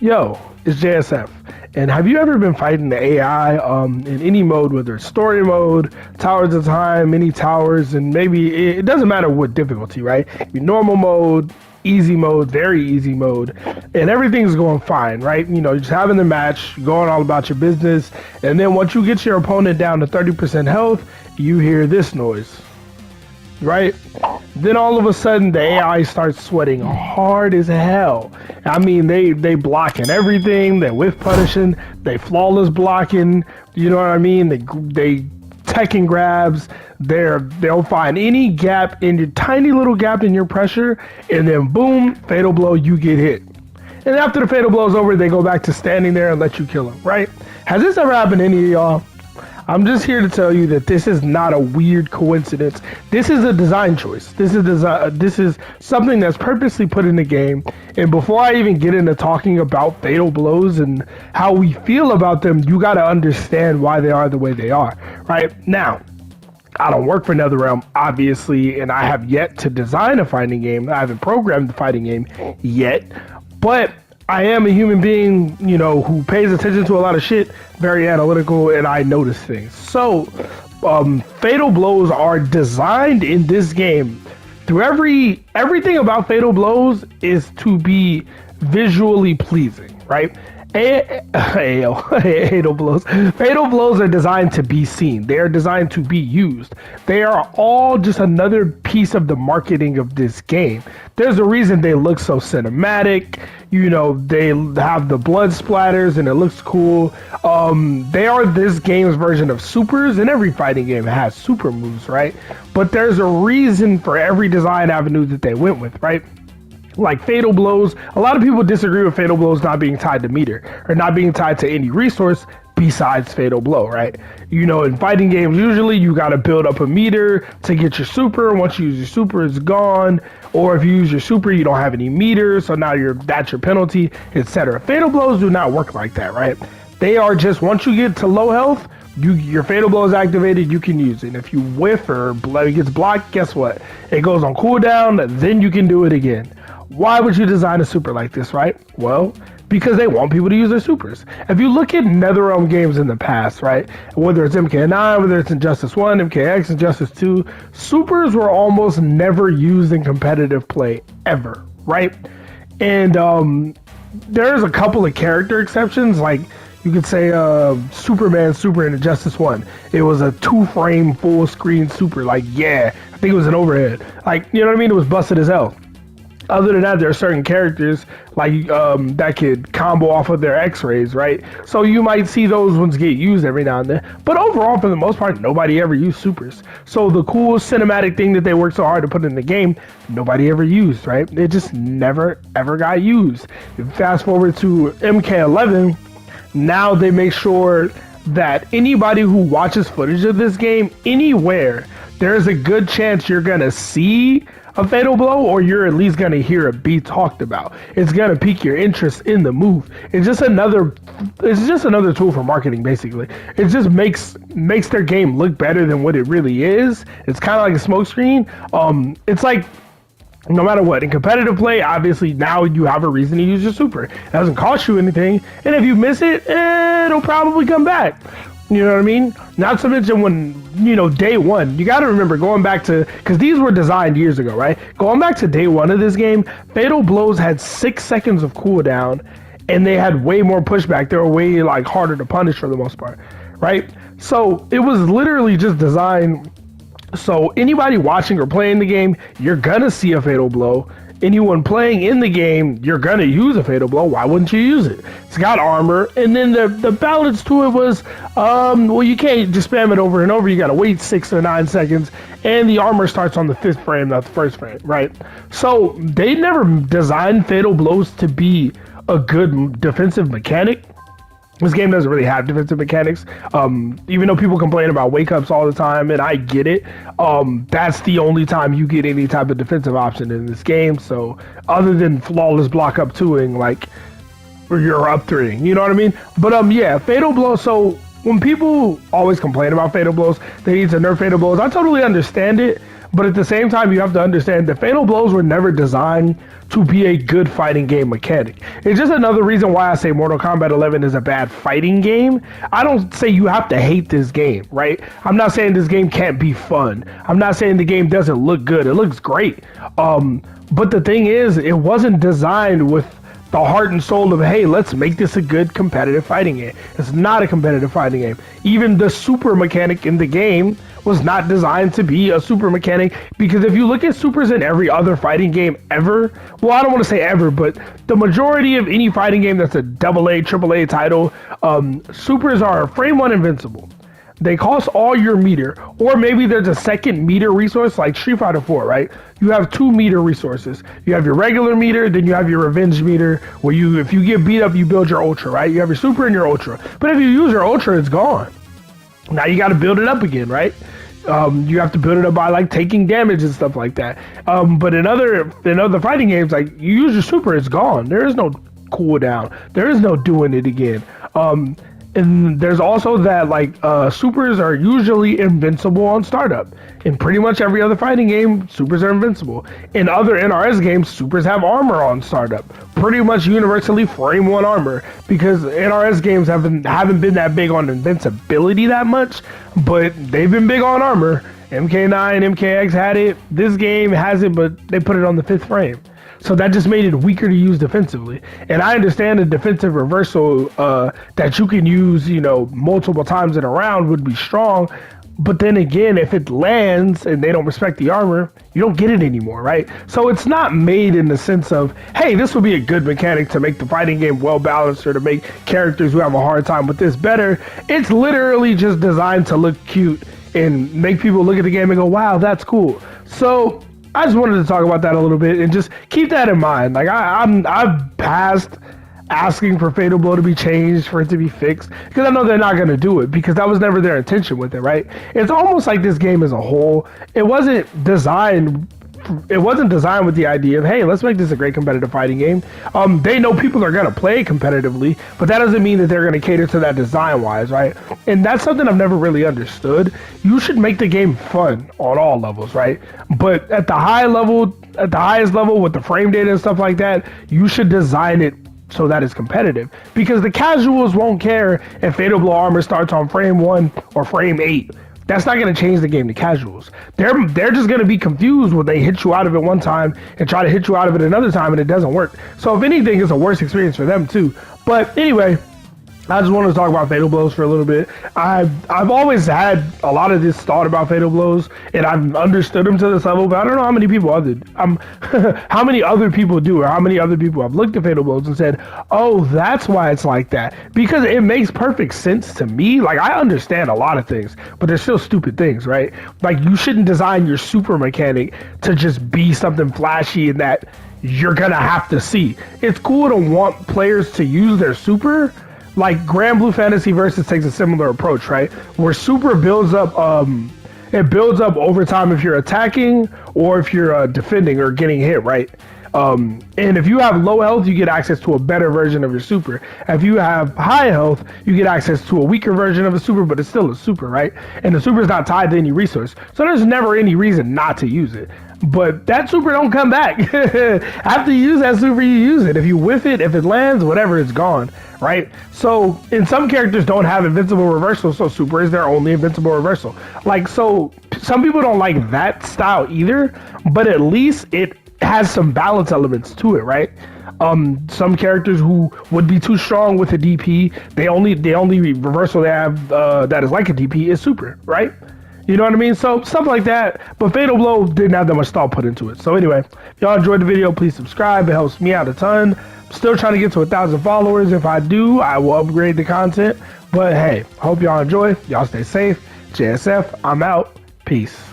Yo, it's JSF. And have you ever been fighting the AI in any mode, whether it's story mode, towers of time, mini towers, and maybe it doesn't matter what difficulty, right? Your normal mode, easy mode, very easy mode, and everything's going fine, right? You know, you're just having the match, going all about your business, and then once you get your opponent down to 30% health, you hear this noise, right? Then all of a sudden the AI starts sweating hard as hell. I mean, they blocking everything, they whiff punishing, they flawless blocking, you know what I mean? They teching grabs, they'll find any gap in your tiny little gap in your pressure, and then boom, fatal blow, you get hit. And after the fatal blow is over, they go back to standing there and let you kill them, right? Has this ever happened to any of y'all? I'm just here to tell you that this is not a weird coincidence. This is a design choice. This is something that's purposely put in the game. And before I even get into talking about fatal blows and how we feel about them, you got to understand why they are the way they are, right? Now, I don't work for NetherRealm, obviously, and I have yet to design a fighting game. I haven't programmed the fighting game yet, but I am a human being, you know, who pays attention to a lot of shit, very analytical, and I notice things. So, fatal blows are designed in this game through everything about fatal blows is to be visually pleasing, right? Fatal blows. Fatal blows are designed to be seen. They are designed to be used. They are all just another piece of the marketing of this game. There's a reason they look so cinematic. You know, they have the blood splatters and it looks cool. They are this game's version of supers, and every fighting game has super moves, right? But there's a reason for every design avenue that they went with, right? Like fatal blows, a lot of people disagree with fatal blows not being tied to meter or not being tied to any resource besides fatal blow, right? You know, in fighting games, usually you got to build up a meter to get your super. Once you use your super, it's gone. Or if you use your super, you don't have any meter, so now that's your penalty, etc. Fatal blows do not work like that, right? They are just, once you get to low health, your fatal blow is activated, you can use it. And if you whiff or it gets blocked, guess what? It goes on cooldown, then you can do it again. Why would you design a super like this, right? Well, because they want people to use their supers. If you look at NetherRealm games in the past, right, whether it's MK9, whether it's Injustice 1, MKX, Injustice 2, supers were almost never used in competitive play, ever, right? And there's a couple of character exceptions, like you could say Superman super in Injustice 1. It was a 2-frame full screen super, like, yeah, I think it was an overhead. Like, you know what I mean? It was busted as hell. Other than that, there are certain characters like that could combo off of their X-rays, right? So you might see those ones get used every now and then. But overall, for the most part, nobody ever used supers. So the cool cinematic thing that they worked so hard to put in the game, nobody ever used, right? It just never, ever got used. Fast forward to MK11, now they make sure that anybody who watches footage of this game anywhere, there's a good chance you're going to see a fatal blow, or you're at least gonna hear it be talked about. It's gonna pique your interest in the move. It's just another tool for marketing, basically. It just makes their game look better than what it really is. It's kind of like a smokescreen. It's like, no matter what, in competitive play, obviously now you have a reason to use your super. It doesn't cost you anything, and if you miss it, it'll probably come back. You know what I mean? Not to mention when, you know, day one, you got to remember going back to, because these were designed years ago, right? Going back to day one of this game, fatal blows had 6 seconds of cooldown, and they had way more pushback. They were way like harder to punish for the most part, right? So it was literally just designed so anybody watching or playing the game, you're gonna see a fatal blow. Anyone playing in the game, you're gonna use a fatal blow. Why wouldn't you use it? It's got armor, and then the balance to it was, well, you can't just spam it over and over. You gotta wait 6 or 9 seconds, and the armor starts on the 5th frame, not the 1st frame, right? So they never designed fatal blows to be a good defensive mechanic. This game doesn't really have defensive mechanics. Even though people complain about wake-ups all the time, and I get it, that's the only time you get any type of defensive option in this game. So other than flawless block up 2ing, like, or you're up 3ing, you know what I mean? But yeah, fatal blow. So when people always complain about Fatal Blows, they need to nerf Fatal Blows. I totally understand it, but at the same time, you have to understand that Fatal Blows were never designed to be a good fighting game mechanic. It's just another reason why I say Mortal Kombat 11 is a bad fighting game. I don't say you have to hate this game, right? I'm not saying this game can't be fun. I'm not saying the game doesn't look good. It looks great. But the thing is, it wasn't designed with the heart and soul of, hey, let's make this a good competitive fighting game. It's not a competitive fighting game. Even the super mechanic in the game was not designed to be a super mechanic, because if you look at supers in every other fighting game ever, well, I don't want to say ever, but the majority of any fighting game that's a AA, AAA title, supers are frame 1 invincible. They cost all your meter, or maybe there's a second meter resource like Street Fighter 4, right? You have 2 meter resources. You have your regular meter, then you have your revenge meter, where if you get beat up, you build your ultra, right? You have your super and your ultra. But if you use your ultra, it's gone. Now you got to build it up again, right? You have to build it up by like taking damage and stuff like that. But in other fighting games, like you use your super, it's gone. There is no cooldown. There is no doing it again. And there's also that like supers are usually invincible on startup. In pretty much every other fighting game, supers are invincible. In other NRS games, supers have armor on startup. Pretty much universally frame 1 armor, because NRS games haven't been that big on invincibility that much, but they've been big on armor. MK9, MKX had it. This game has it, but they put it on the 5th frame. So that just made it weaker to use defensively. And I understand the defensive reversal that you can use, multiple times in a round would be strong. But then again, if it lands and they don't respect the armor, you don't get it anymore, right? So it's not made in the sense of, hey, this would be a good mechanic to make the fighting game well balanced, or to make characters who have a hard time with this better. It's literally just designed to look cute and make people look at the game and go, wow, that's cool. So I just wanted to talk about that a little bit and just keep that in mind. Like I've passed asking for Fatal Blow to be changed, for it to be fixed, because I know they're not going to do it, because that was never their intention with it, right? It's almost like this game as a whole, it wasn't designed with the idea of, hey, let's make this a great competitive fighting game. They know people are going to play competitively, but that doesn't mean that they're going to cater to that design-wise, right? And that's something I've never really understood. You should make the game fun on all levels, right? But at the highest level with the frame data and stuff like that, you should design it so that it's competitive, because the casuals won't care if Fatal Blow armor starts on frame 1 or frame 8. That's not going to change the game to casuals. They're just going to be confused when they hit you out of it one time and try to hit you out of it another time and it doesn't work. So if anything, it's a worse experience for them too. But anyway, I just wanted to talk about Fatal Blows for a little bit. I've always had a lot of this thought about Fatal Blows, and I've understood them to this level, but I don't know how many people how many other people do, or how many other people have looked at Fatal Blows and said, oh, that's why it's like that. Because it makes perfect sense to me. Like, I understand a lot of things, but they're still stupid things, right? Like, you shouldn't design your super mechanic to just be something flashy and that you're gonna have to see. It's cool to want players to use their super. Like Grand Blue Fantasy Versus takes a similar approach, right? Where super builds up, it builds up over time if you're attacking or if you're defending or getting hit, right? And if you have low health, you get access to a better version of your super. If you have high health, you get access to a weaker version of a super, but it's still a super, right? And the super is not tied to any resource. So there's never any reason not to use it. But that super don't come back. After you use that super, you use it. If you whiff it, if it lands, whatever, it's gone, right? So, and some characters don't have invincible reversal, so super is their only invincible reversal. Like, so some people don't like that style either, but at least it has some balance elements to it, right? Some characters who would be too strong with a DP, the only reversal they have that is like a DP is super, right? You know what I mean? So stuff like that. But Fatal Blow didn't have that much thought put into it. So anyway, if y'all enjoyed the video, please subscribe. It helps me out a ton. I'm still trying to get to 1,000 followers. If I do, I will upgrade the content. But hey, hope y'all enjoy. Y'all stay safe. JSF, I'm out. Peace.